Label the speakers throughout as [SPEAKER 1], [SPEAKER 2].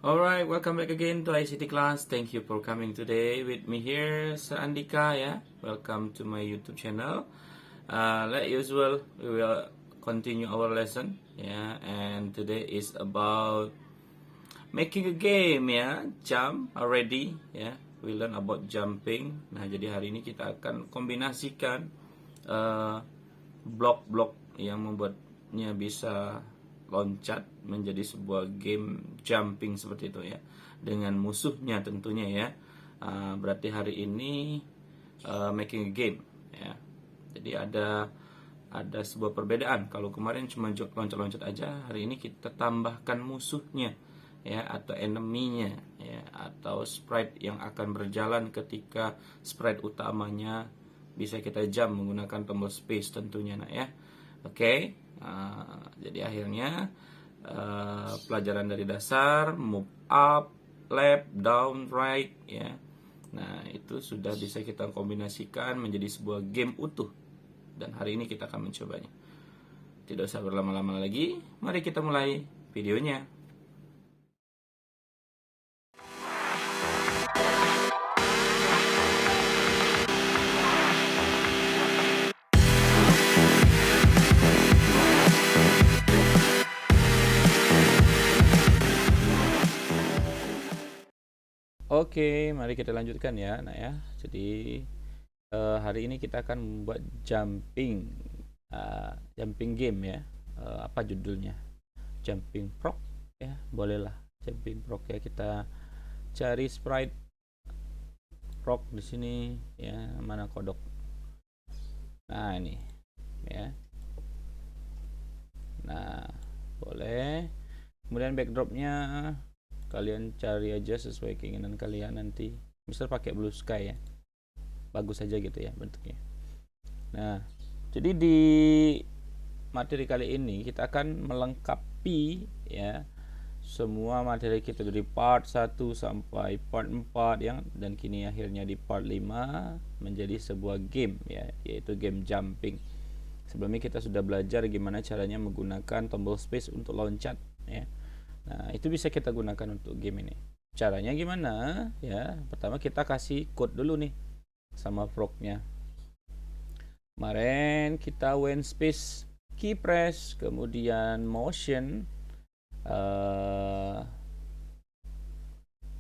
[SPEAKER 1] Alright, welcome back again to ICT class. Thank you for coming today with me here, Sir Andika. Welcome to my YouTube channel. Like usual, we will continue our lesson. And today is about making a game. Jump already. We learn about jumping. Nah, jadi hari ini kita akan kombinasikan blok-blok yang membuatnya bisa loncat menjadi sebuah game jumping seperti itu dengan musuhnya tentunya berarti hari ini making a game jadi ada sebuah perbedaan. Kalau kemarin cuma loncat-loncat aja, hari ini kita tambahkan musuhnya atau enemy-nya atau sprite yang akan berjalan ketika sprite utamanya bisa kita jump menggunakan tombol space tentunya Oke. Jadi akhirnya pelajaran dari dasar, move up, left, down, right Nah, itu sudah bisa kita kombinasikan menjadi sebuah game utuh. Dan hari ini kita akan mencobanya. Tidak usah berlama-lama lagi, mari kita mulai videonya. Oke, mari kita lanjutkan Jadi hari ini kita akan membuat jumping game apa judulnya? Jumping frog bolehlah jumping frog kita cari sprite frog di sini mana kodok. Nah, ini Nah, boleh. Kemudian backdropnya kalian cari aja sesuai keinginan kalian nanti. Misal pakai blue sky bagus aja gitu bentuknya. Nah, jadi di materi kali ini kita akan melengkapi semua materi kita dari part 1 sampai part 4 dan kini akhirnya di part 5 menjadi sebuah game yaitu game jumping. Sebelumnya kita sudah belajar gimana caranya menggunakan tombol space untuk loncat Nah, itu bisa kita gunakan untuk game ini. Caranya gimana Pertama kita kasih code dulu nih sama frognya. Kemarin kita when space key press, kemudian motion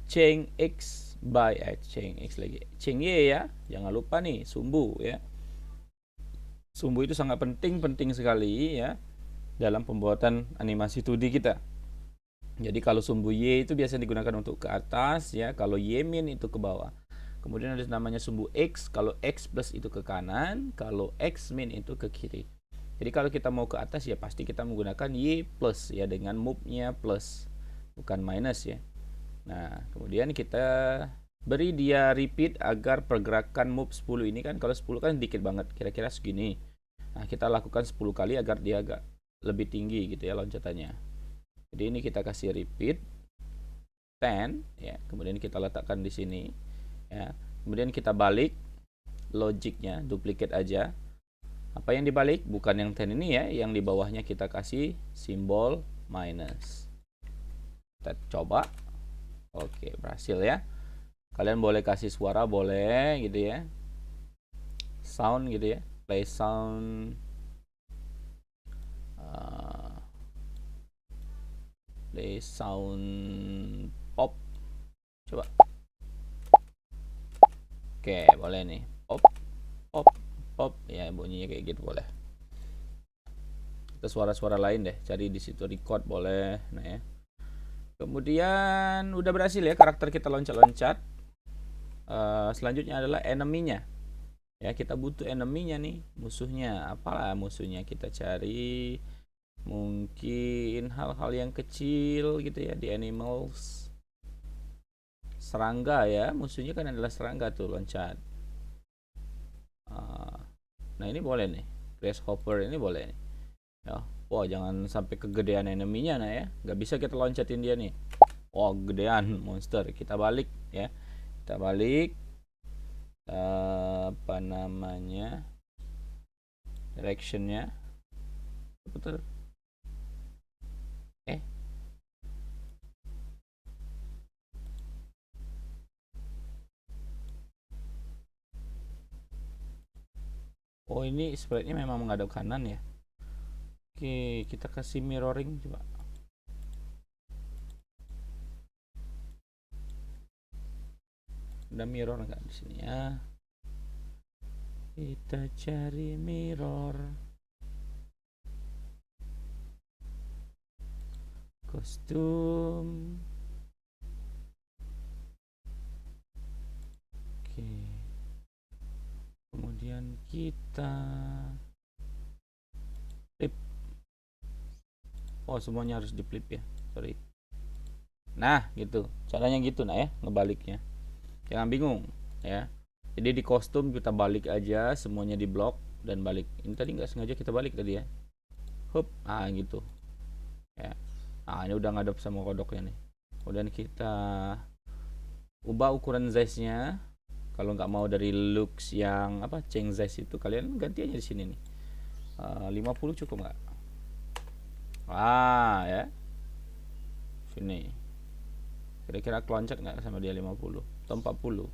[SPEAKER 1] change x by x, change x lagi, change y jangan lupa nih sumbu Sumbu itu sangat penting sekali dalam pembuatan animasi 2D kita. Jadi kalau sumbu Y itu biasanya digunakan untuk ke atas kalau Y min itu ke bawah. Kemudian ada namanya sumbu X, kalau X plus itu ke kanan, kalau X min itu ke kiri. Jadi kalau kita mau ke atas pasti kita menggunakan Y plus dengan move-nya plus, bukan minus Nah, kemudian kita beri dia repeat agar pergerakan move 10 ini kalau 10 kan dikit banget, kira-kira segini. Nah, kita lakukan 10 kali agar dia agak lebih tinggi gitu loncatannya. Jadi ini kita kasih repeat 10 kemudian kita letakkan di sini kemudian kita balik logiknya, duplicate aja. Apa yang dibalik? Bukan yang 10 ini yang di bawahnya kita kasih simbol minus. Kita coba. Oke, berhasil Kalian boleh kasih suara, boleh gitu sound gitu play sound, play sound pop. Coba. Oke, boleh nih. Pop, pop, pop. Bunyinya kayak gitu boleh. Atau suara-suara lain deh. Cari di situ record boleh. Nah Kemudian udah berhasil karakter kita loncat-loncat. Selanjutnya adalah enemy-nya. Kita butuh enemy-nya nih, musuhnya. Apalah musuhnya? Kita cari mungkin hal-hal yang kecil gitu di animals. Serangga musuhnya kan adalah serangga tuh loncat. Nah, ini boleh nih. Grasshopper ini boleh nih. Wah, jangan sampai kegedean enemy-nya nggak bisa kita loncatin dia nih. Wah, gedean monster. Kita balik Kita balik apa namanya? Directionnya. Putar. Oh, ini sprite-nya memang menghadap kanan ya. Oke, kita kasih mirroring coba. Ada mirror nggak di sini ya? Kita cari mirror. Kostum. Oke. Kemudian kita flip. Oh, semuanya harus di flip ya. Sorry. Nah, gitu. Caranya gitu nah ya, ngebaliknya. Jangan bingung ya. Jadi di kostum kita balik aja, semuanya di blok dan balik. Ini tadi nggak sengaja kita balik tadi ya. Hup, gitu. Ya. Nah, ini udah ngadep sama kodoknya nih. Kemudian kita ubah ukuran size-nya. Kalau nggak mau dari looks yang apa change size itu, kalian ganti aja di sini nih. 50 cukup nggak? Ya. Sini. Kira-kira keloncat nggak sama dia 50 atau 40?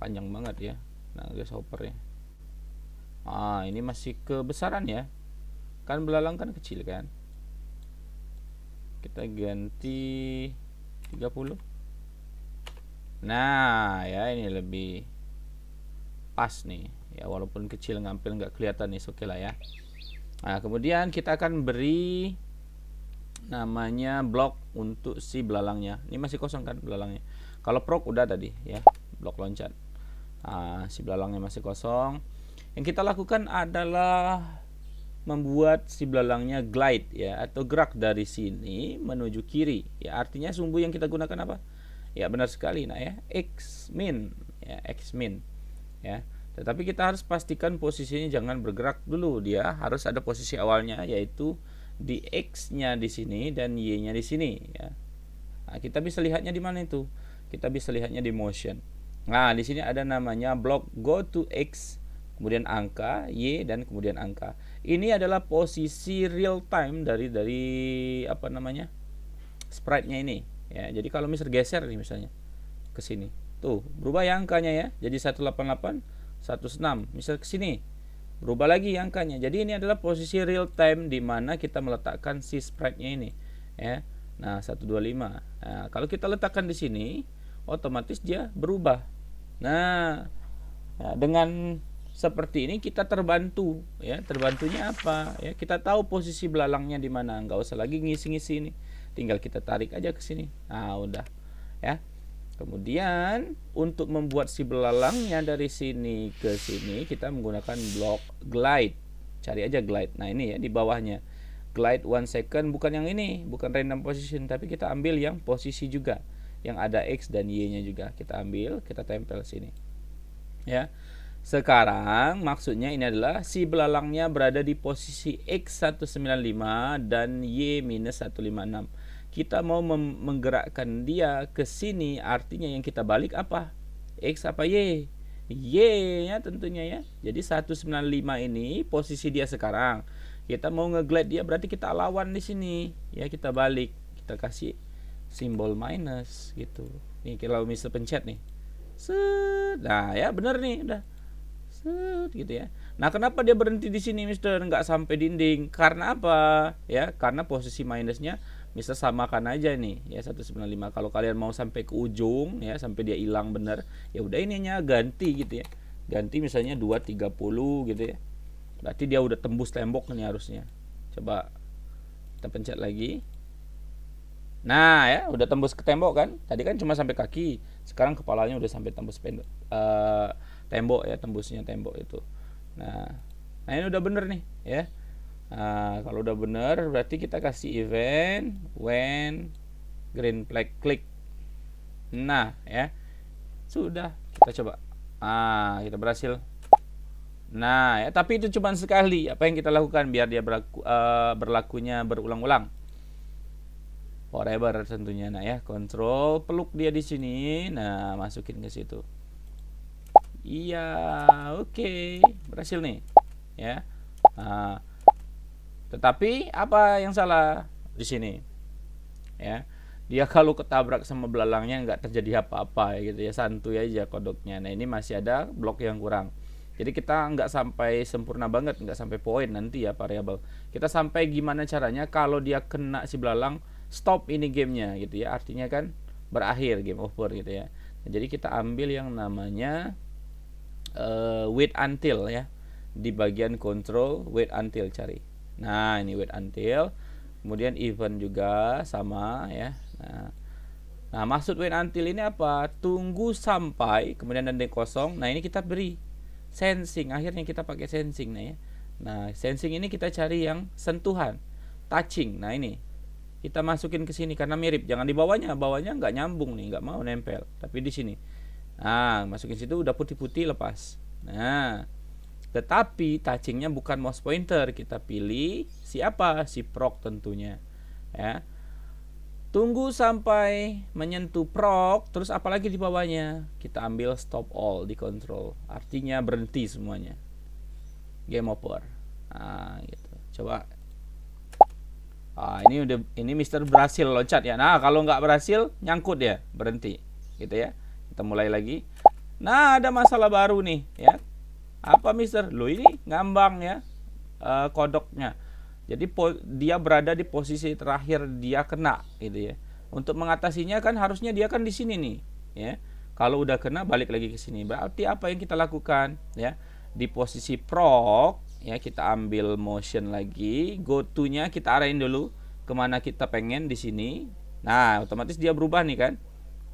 [SPEAKER 1] Panjang banget ya. Nah, grasshopper ya. Ini masih kebesaran ya. Kan belalang kan kecil kan. Kita ganti 30. Nah, ya ini lebih pas nih. Ya, walaupun kecil ngampil nggak kelihatan nih, oke lah ya. Nah, kemudian kita akan beri namanya blok untuk si belalangnya. Ini masih kosong kan belalangnya. Kalau prok udah tadi ya, blok loncat. Si belalangnya masih kosong. Yang kita lakukan adalah membuat si belalangnya glide ya, atau gerak dari sini menuju kiri. Ya, artinya sumbu yang kita gunakan apa? Ya, benar sekali nah ya, X min ya, X min ya. Tetapi kita harus pastikan posisinya jangan bergerak dulu, dia harus ada posisi awalnya, yaitu di X-nya di sini dan Y-nya di sini ya. Nah, kita bisa lihatnya di mana itu? Kita bisa lihatnya di motion. Nah, di sini ada namanya blok go to X, kemudian angka Y dan kemudian angka. Ini adalah posisi real time dari apa namanya? Sprite-nya ini ya. Jadi kalau misal geser nih misalnya ke sini. Tuh, berubah ya angkanya ya. Jadi 188, 106. Misal ke sini, berubah lagi angkanya. Jadi ini adalah posisi real time di mana kita meletakkan si sprite-nya ini ya. Nah, 125. Nah, kalau kita letakkan di sini, otomatis dia berubah. Nah, dengan seperti ini kita terbantu ya. Terbantunya apa? Ya, kita tahu posisi belalangnya di mana. Nggak usah lagi ngisi-ngisi ini. Tinggal kita tarik aja ke sini. Nah, udah ya. Kemudian untuk membuat si belalangnya dari sini ke sini kita menggunakan blok glide. Cari aja glide. Nah, ini ya di bawahnya. Glide 1 second, bukan yang ini, bukan random position, tapi kita ambil yang posisi juga, yang ada X dan Y-nya juga. Kita ambil, kita tempel sini. Ya. Sekarang maksudnya ini adalah si belalangnya berada di posisi X195 dan Y-156. Kita mau menggerakkan dia ke sini, artinya yang kita balik apa? X apa Y? Y-nya tentunya ya. Jadi 195 ini posisi dia sekarang. Kita mau nge-glide dia, berarti kita lawan di sini. Ya, kita balik. Kita kasih simbol minus gitu. Nih kalau misal pencet nih. Set. Nah, ya bener nih, udah. Set gitu ya. Nah, kenapa dia berhenti di sini, Mister? Nggak sampai dinding. Karena apa? Ya, karena posisi minusnya bisa samakan aja nih ya 195. Kalau kalian mau sampai ke ujung ya, sampai dia hilang bener, ya udah ininya ganti gitu ya. Ganti misalnya 230 gitu ya. Berarti dia udah tembus tembok nih harusnya. Coba kita pencet lagi. Nah ya, udah tembus ke tembok kan. Tadi kan cuma sampai kaki. Sekarang kepalanya udah sampai tembus tembok ya, tembusnya tembok itu. Nah ini udah bener nih ya. Nah, kalau udah bener berarti kita kasih event when green flag click. Nah ya, sudah kita coba. Kita berhasil. Nah ya, tapi itu cuma sekali. Apa yang kita lakukan biar dia berlakunya berulang-ulang? Forever tentunya. Nah ya, kontrol peluk dia di sini. Nah, masukin ke situ. Iya, oke. Berhasil nih. Ya. Nah, tetapi apa yang salah di sini? Ya. Dia kalau ketabrak sama belalangnya nggak terjadi apa-apa ya gitu ya, santuy aja kodoknya. Nah, ini masih ada blok yang kurang. Jadi kita nggak sampai sempurna banget, nggak sampai poin nanti ya variabel. Kita sampai gimana caranya kalau dia kena si belalang, stop ini gamenya gitu ya. Artinya kan berakhir, game over gitu ya. Nah, jadi kita ambil yang namanya wait until ya. Di bagian control wait until cari. Nah, ini wait until. Kemudian event juga sama ya. Nah, maksud wait until ini apa? Tunggu sampai, kemudian ada kosong. Nah, ini kita beri sensing. Akhirnya kita pakai sensing nih ya. Nah, sensing ini kita cari yang sentuhan, touching. Nah, ini kita masukin ke sini karena mirip. Jangan di bawahnya, bawahnya nggak nyambung nih, nggak mau nempel. Tapi di sini. Nah, masukin situ udah putih-putih lepas. Nah, tetapi touchingnya bukan mouse pointer. Kita pilih siapa? Si proc tentunya. Ya. Tunggu sampai menyentuh proc, terus apalagi di bawahnya kita ambil stop all di control, artinya berhenti semuanya, game over. Nah, gitu. Coba. Ini Mister berhasil loncat ya. Nah, kalau nggak berhasil nyangkut ya, berhenti, gitu ya. Kita mulai lagi. Nah, ada masalah baru nih, ya. Apa Mister? Lo ini ngambang ya, kodoknya. Jadi dia berada di posisi terakhir dia kena gitu ya. Untuk mengatasinya kan harusnya dia kan di sini nih, ya. Kalau udah kena balik lagi ke sini. Berarti apa yang kita lakukan ya? Di posisi proc ya, kita ambil motion lagi, go to-nya kita arahin dulu kemana kita pengen di sini. Nah, otomatis dia berubah nih kan.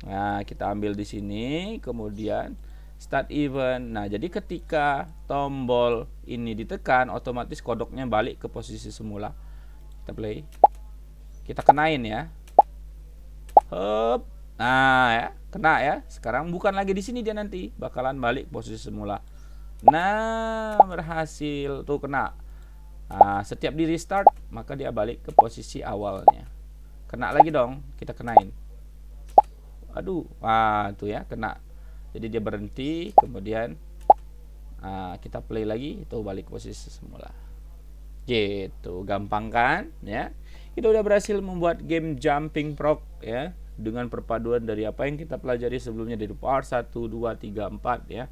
[SPEAKER 1] Nah, kita ambil di sini, kemudian start event. Nah, jadi ketika tombol ini ditekan, otomatis kodoknya balik ke posisi semula. Kita play. Kita kenain ya. Hup. Nah, ya, kena ya. Sekarang bukan lagi di sini dia nanti, bakalan balik posisi semula. Nah, berhasil tuh kena. Nah, setiap di restart, maka dia balik ke posisi awalnya. Kena lagi dong, kita kenain. Aduh, tuh ya, kena. Jadi dia berhenti, kemudian kita play lagi, itu balik posisi semula. Gitu, gampang kan ya? Kita udah berhasil membuat game Jumping Frog ya, dengan perpaduan dari apa yang kita pelajari sebelumnya dari part 1, 2, 3, 4 ya.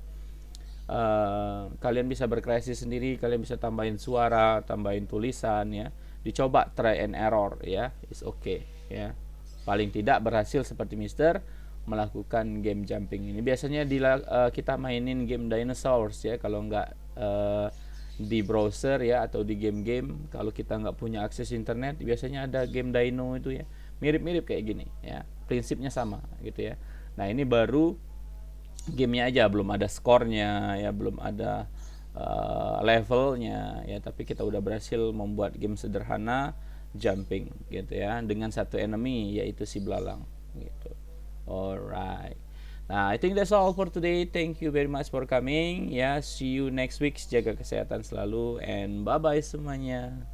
[SPEAKER 1] Kalian bisa berkreasi sendiri, kalian bisa tambahin suara, tambahin tulisan ya. Dicoba try and error ya, is okay ya. Paling tidak berhasil seperti Mister melakukan game jumping ini. Biasanya kita mainin game dinosaurs ya, kalau nggak di browser ya, atau di game-game kalau kita nggak punya akses internet, biasanya ada game dino itu ya, mirip-mirip kayak gini ya, prinsipnya sama gitu ya. Nah, ini baru gamenya aja, belum ada skornya ya, belum ada levelnya ya, tapi kita udah berhasil membuat game sederhana jumping gitu ya, dengan satu enemy yaitu si belalang gitu. Alright. Nah, I think that's all for today. Thank you very much for coming. Ya, see you next week. Jaga kesehatan selalu and bye-bye semuanya.